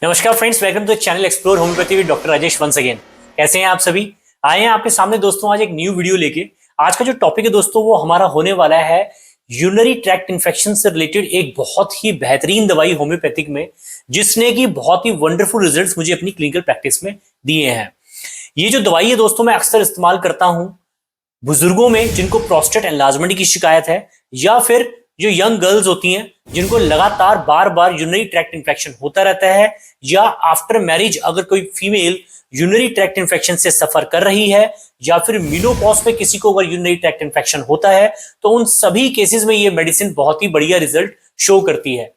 नमस्कार friends, welcome to channel explore homeopathy with doctor Rajesh once again. कैसे हैं आप सभी? आए हैं आपके सामने दोस्तों आज एक न्यू वीडियो लेके। आज का जो टॉपिक है दोस्तों वो हमारा होने वाला है यूरिनरी ट्रैक्ट इन्फेक्शन से रिलेटेड एक बहुत ही बेहतरीन दवाई होम्योपैथिक में, जिसने की बहुत ही वंडरफुल रिजल्ट्स मुझे अपनी क्लिनिकल प्रैक्टिस में दिए हैं। ये जो दवाई है दोस्तों मैं अक्सर इस्तेमाल करता हूं बुजुर्गों में जिनको प्रोस्टेट एनलार्जमेंट की शिकायत है, या फिर जो यंग गर्ल्स होती हैं जिनको लगातार बार बार यूरिनरी ट्रैक्ट इन्फेक्शन होता रहता है, या आफ्टर मैरिज अगर कोई फीमेल यूरिनरी ट्रैक्ट इन्फेक्शन से सफर कर रही है, या फिर मेनोपॉज पे किसी को अगर यूरिनरी ट्रैक्ट इन्फेक्शन होता है, तो उन सभी केसेस में ये मेडिसिन बहुत ही बढ़िया रिजल्ट शो करती है।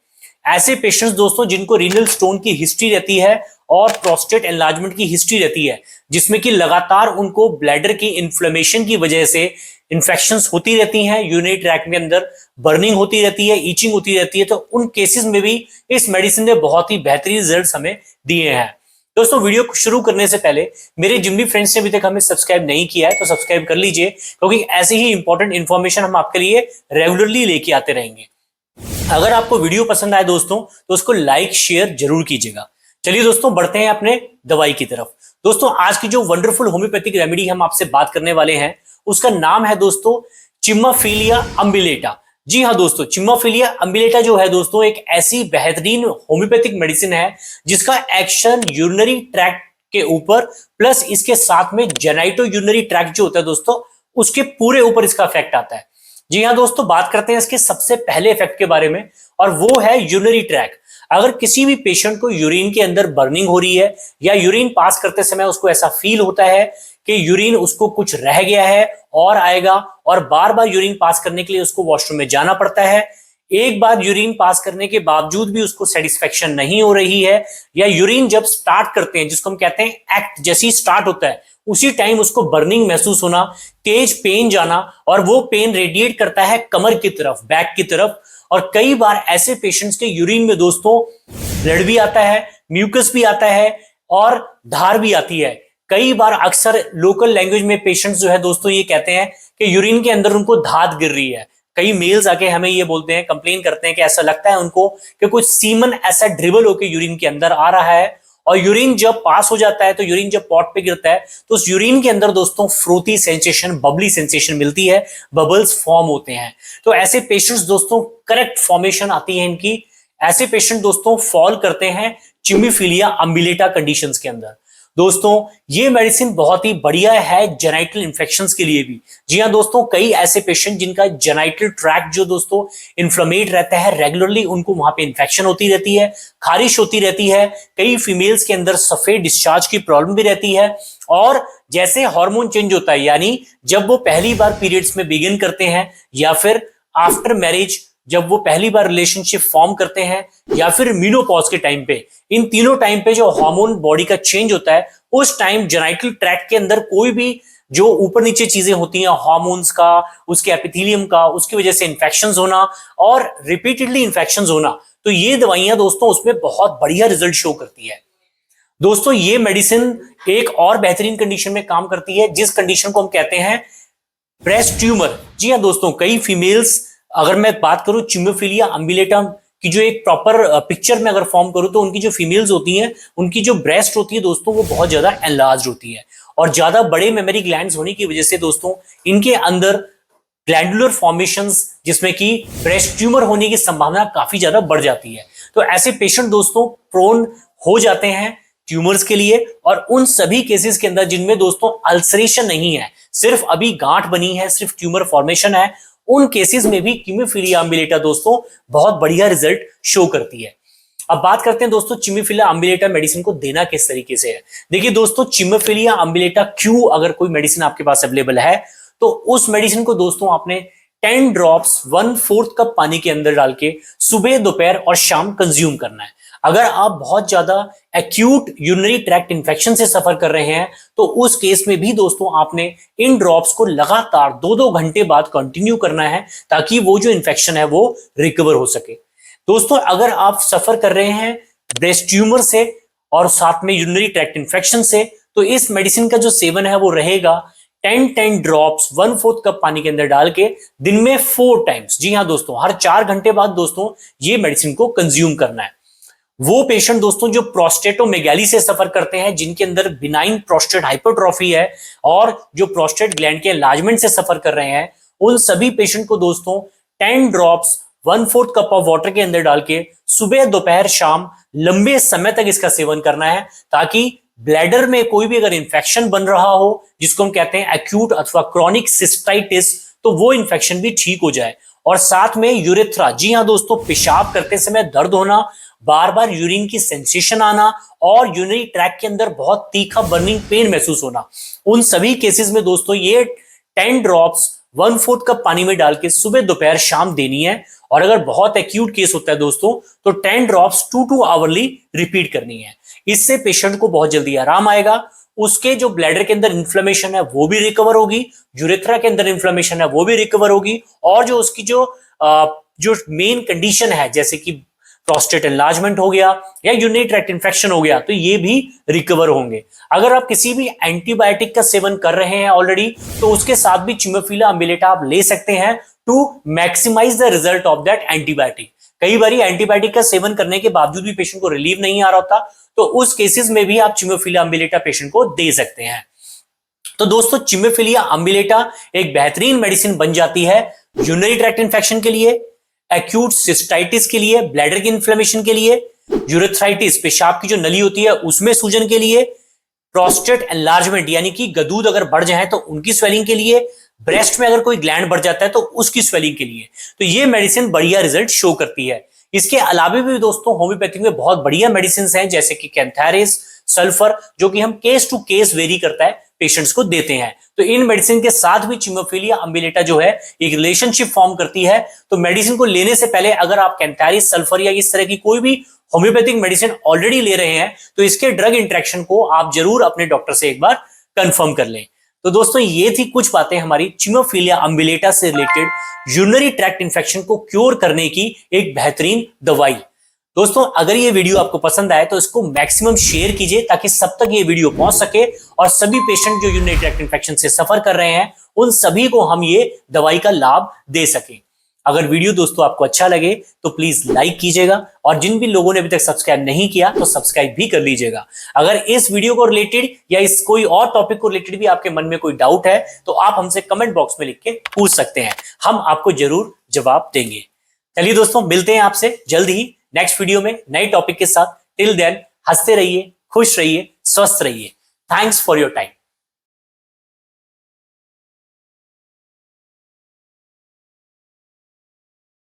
ऐसे पेशेंट्स दोस्तों जिनको रीनल स्टोन की हिस्ट्री रहती है और प्रोस्टेट एनलार्जमेंट की हिस्ट्री रहती है, जिसमें कि लगातार उनको ब्लैडर की इन्फ्लेमेशन की वजह से इन्फेक्शंस होती रहती हैं, यूरिनरी ट्रैक्ट में अंदर बर्निंग होती रहती है, ईचिंग होती रहती है, तो उन केसेस में भी इस मेडिसिन ने बहुत ही बेहतरीन रिजल्ट्स हमें दिए हैं। दोस्तों वीडियो को शुरू करने से पहले मेरे जिन भी फ्रेंड्स ने अभी तक हमें सब्सक्राइब नहीं किया है तो सब्सक्राइब कर लीजिए, क्योंकि ऐसे ही इंपॉर्टेंट इंफॉर्मेशन हम आपके लिए रेगुलरली लेके आते रहेंगे। अगर आपको वीडियो पसंद आए दोस्तों तो उसको लाइक शेयर जरूर कीजिएगा। चलिए दोस्तों बढ़ते हैं अपने दवाई की तरफ। दोस्तों आज की जो वंडरफुल होम्योपैथिक रेमेडी हम आपसे बात करने वाले हैं उसका नाम है दोस्तों चिम्माफिलिया अम्बिलेटा। जी हाँ दोस्तों, चिम्माफिलिया अम्बिलेटा जो है दोस्तों एक ऐसी बेहतरीन होम्योपैथिक मेडिसिन है जिसका एक्शन यूरिनरी ट्रैक्ट के ऊपर प्लस इसके साथ में जेनाइटो यूरिनरी ट्रैक्ट जो होता है दोस्तों उसके पूरे ऊपर इसका इफेक्ट आता है। जी हाँ दोस्तों, बात करते हैं इसके सबसे पहले इफेक्ट के बारे में, और वो है यूरिनरी ट्रैक्ट। अगर किसी भी पेशेंट को यूरिन के अंदर बर्निंग हो रही है या यूरिन पास करते समय उसको ऐसा फील होता है कि यूरिन उसको कुछ रह गया है और आएगा, और बार बार यूरिन पास करने के लिए उसको वॉशरूम में जाना पड़ता है, एक बार यूरिन पास करने के बावजूद भी उसको सेटिस्फेक्शन नहीं हो रही है, या यूरिन जब स्टार्ट करते हैं जिसको हम कहते हैं एक्ट जैसे ही स्टार्ट होता है उसी टाइम उसको बर्निंग महसूस होना, तेज पेन जाना, और वो पेन रेडिएट करता है कमर की तरफ, बैक की तरफ। और कई बार ऐसे पेशेंट्स के यूरिन में दोस्तों ब्लड भी आता है, म्यूकस भी आता है और धार भी आती है। कई बार अक्सर लोकल लैंग्वेज में पेशेंट्स जो है दोस्तों ये कहते हैं कि यूरिन के अंदर उनको धात गिर रही है। कई मेल्स आके हमें ये बोलते हैं, कंप्लेन करते हैं कि ऐसा लगता है उनको कि कुछ सीमन ऐसा ड्रिबल होकर यूरिन के अंदर आ रहा है, और यूरिन जब पास हो जाता है तो यूरिन जब पॉट पे गिरता है तो उस यूरिन के अंदर दोस्तों फ्रूटी सेंसेशन, बबली सेंसेशन मिलती है, बबल्स फॉर्म होते हैं। तो ऐसे पेशेंट्स दोस्तों करेक्ट फॉर्मेशन आती है इनकी, ऐसे पेशेंट दोस्तों फॉल करते हैं चिम्माफिलिया अम्बिलेटा कंडीशंस के अंदर। दोस्तों ये मेडिसिन बहुत ही बढ़िया है जेनाइटल इन्फेक्शंस के लिए भी। जी हाँ दोस्तों, कई ऐसे पेशेंट जिनका जेनाइटल ट्रैक्ट जो दोस्तों इन्फ्लेमेट रहता है, रेगुलरली उनको वहां पे इन्फेक्शन होती रहती है, खारिश होती रहती है, कई फीमेल्स के अंदर सफेद डिस्चार्ज की प्रॉब्लम भी रहती है, और जैसे हार्मोन चेंज होता है यानी जब वो पहली बार पीरियड्स में बिगिन करते हैं, या फिर आफ्टर मैरिज जब वो पहली बार रिलेशनशिप फॉर्म करते हैं, या फिर मेनोपॉज के टाइम पे, इन तीनों टाइम पे जो हार्मोन बॉडी का चेंज होता है उस टाइम जेनाइटल ट्रैक्ट के अंदर कोई भी जो ऊपर नीचे चीजें होती हैं हार्मोन्स का, उसके एपिथेलियम का, उसकी वजह से इंफेक्शंस होना और रिपीटेडली इंफेक्शंस होना, तो ये दवाइयां दोस्तों उसमें बहुत बढ़िया रिजल्ट शो करती है। दोस्तों ये मेडिसिन एक और बेहतरीन कंडीशन में काम करती है जिस कंडीशन को हम कहते हैं ब्रेस्ट ट्यूमर। जी हाँ दोस्तों, कई फीमेल्स, अगर मैं बात करूं चिम्माफिलिया अम्बिलेटा की जो एक प्रॉपर पिक्चर में अगर फॉर्म करूं तो उनकी जो फीमेल्स होती हैं उनकी जो ब्रेस्ट होती है दोस्तों वो बहुत ज्यादा एनलार्ज होती है, और ज्यादा बड़े मेमोरी ग्लैंड्स होने की वजह से दोस्तों इनके अंदर ग्लैंडुलर फॉर्मेशंस जिसमें कि ब्रेस्ट ट्यूमर होने की संभावना काफी ज्यादा बढ़ जाती है। तो ऐसे पेशेंट दोस्तों प्रोन हो जाते हैं ट्यूमर्स के लिए, और उन सभी केसेस के अंदर जिनमें दोस्तों अल्सरेशन नहीं है, सिर्फ अभी गांठ बनी है, सिर्फ ट्यूमर फॉर्मेशन है, उन केसेस में भी चिम्माफिलिया अम्बिलेटा दोस्तों बहुत बढ़िया रिजल्ट शो करती है। अब बात करते हैं दोस्तों चिम्माफिलिया अम्बिलेटा मेडिसिन को देना किस तरीके से है। देखिए दोस्तों, चिम्माफिलिया अम्बिलेटा क्यू अगर कोई मेडिसिन आपके पास अवेलेबल है तो उस मेडिसिन को दोस्तों आपने 10 ड्रॉप्स 1/4 कप पानी के अंदर डाल के सुबह, दोपहर और शाम कंज्यूम करना है। अगर आप बहुत ज्यादा एक्यूट यूरिनरी ट्रैक्ट इन्फेक्शन से सफर कर रहे हैं तो उस केस में भी दोस्तों आपने इन ड्रॉप्स को लगातार 2-2 घंटे बाद कंटिन्यू करना है ताकि वो जो इन्फेक्शन है वो रिकवर हो सके। दोस्तों अगर आप सफर कर रहे हैं ब्रेस्ट ट्यूमर से और साथ में यूरिनरी ट्रैक्ट इन्फेक्शन से, तो इस मेडिसिन का जो सेवन है वो रहेगा 10 ड्रॉप्स 1/4 कप पानी के अंदर डाल के दिन में 4 टाइम्स। जी हाँ दोस्तों, हर 4 घंटे बाद दोस्तों ये मेडिसिन को कंज्यूम करना है। वो पेशेंट दोस्तों जो प्रोस्टेटोमेगाली से सफर करते हैं, जिनके अंदर बिनाइन प्रोस्टेट हाइपरट्रॉफी है और जो प्रोस्टेट ग्लैंड के एनलार्जमेंट से सफर कर रहे हैं, उन सभी पेशेंट को दोस्तों 10 ड्रॉप्स 1/4 कप ऑफ वाटर के अंदर डाल के सुबह दोपहर शाम लंबे समय तक इसका सेवन करना है, ताकि ब्लैडर में कोई भी अगर इंफेक्शन बन रहा हो, जिसको हम कहते हैं एक्यूट अथवा क्रॉनिक सिस्टाइटिस, तो वो इंफेक्शन भी ठीक हो जाए। और साथ में यूरेथ्रा, जी हाँ दोस्तों, पेशाब करते समय दर्द होना, बार बार यूरिन की सेंसेशन आना और यूरिनरी ट्रैक के अंदर बहुत तीखा बर्निंग पेन महसूस होना, उन सभी केसेस में दोस्तों ये 10 ड्रॉप्स 1/4 कप पानी में डाल के सुबह दोपहर शाम देनी है। और अगर बहुत एक्यूट केस होता है दोस्तों, तो 10 ड्रॉप्स 2 आवरली रिपीट करनी है। इससे पेशेंट को बहुत जल्दी आराम आएगा, उसके जो ब्लैडर के अंदर इन्फ्लेमेशन है वो भी रिकवर होगी, यूरेथ्रा के अंदर इन्फ्लेमेशन है वो भी रिकवर होगी, और जो उसकी जो मेन कंडीशन है, जैसे कि प्रोस्टेट एनलार्जमेंट हो गया या यूरिनरी ट्रैक्ट इन्फेक्शन हो गया, तो ये भी रिकवर होंगे। अगर आप किसी भी एंटीबायोटिक का सेवन कर रहे हैं ऑलरेडी, तो उसके साथ भी चिमोफिला अम्बिलिटा आप ले सकते हैं to maximize the result of that antibiotic. कई बार एंटीबायोटिक का सेवन करने के बावजूद भी पेशेंट को रिलीफ नहीं आ रहा होता, तो उस केसेस में भी आप चिमोफिला अम्बिलिटा पेशेंट को दे सकते हैं। तो दोस्तों चिमोफिलिया अम्बिलिटा एक बेहतरीन मेडिसिन बन जाती है यूरिनरी ट्रैक्ट इन्फेक्शन के लिए, एक्यूट सिस्टाइटिस के लिए, ब्लैडर की इन्फ्लेमेशन के लिए, यूरेथ्राइटिस पेशाब की जो नली होती है उसमें सूजन के लिए, प्रोस्टेट एनलार्जमेंट यानी कि गदूद अगर बढ़ जाए तो उनकी स्वेलिंग के लिए, ब्रेस्ट में अगर कोई ग्लैंड बढ़ जाता है तो उसकी स्वेलिंग के लिए। तो ये मेडिसिन बढ़िया रिजल्ट शो करती है। इसके अलावा भी दोस्तों होम्योपैथिक में बहुत बढ़िया मेडिसिन हैं, जैसे कि कैंथारिस, सल्फर, जो कि हम केस टू केस वेरी करता है, पेशेंट्स को देते हैं। तो इन मेडिसिन के साथ भी चिमोफिलिया अम्बिलिटा जो है एक रिलेशनशिप फॉर्म करती है। तो मेडिसिन को लेने से पहले अगर आप कैंथारिस, सल्फर या इस तरह की कोई भी होम्योपैथिक मेडिसिन ऑलरेडी ले रहे हैं, तो इसके ड्रग इंटरेक्शन को आप जरूर अपने डॉक्टर से एक बार कंफर्म कर लें। तो दोस्तों ये थी कुछ बातें हमारी चिमोफिलिया अम्बिलिटा से रिलेटेड यूरिनरी ट्रैक्ट इन्फेक्शन को क्योर करने की एक बेहतरीन दवाई। दोस्तों अगर ये वीडियो आपको पसंद आए तो इसको मैक्सिमम शेयर कीजिए, ताकि सब तक ये वीडियो पहुंच सके और सभी पेशेंट जो यूरिनरी ट्रैक्ट इन्फेक्शन से सफर कर रहे हैं उन सभी को हम ये दवाई का लाभ दे सके। अगर वीडियो दोस्तों आपको अच्छा लगे तो प्लीज लाइक कीजिएगा, और जिन भी लोगों ने अभी तक सब्सक्राइब नहीं किया तो सब्सक्राइब भी कर लीजिएगा। अगर इस वीडियो को रिलेटेड या इस कोई और टॉपिक को रिलेटेड भी आपके मन में कोई डाउट है तो आप हमसे कमेंट बॉक्स में लिख के पूछ सकते हैं, हम आपको जरूर जवाब देंगे। चलिए दोस्तों मिलते हैं आपसे जल्द ही नेक्स्ट वीडियो में नए टॉपिक के साथ। टिल देन हंसते रहिए, खुश रहिए, स्वस्थ रहिए। Thanks for your time.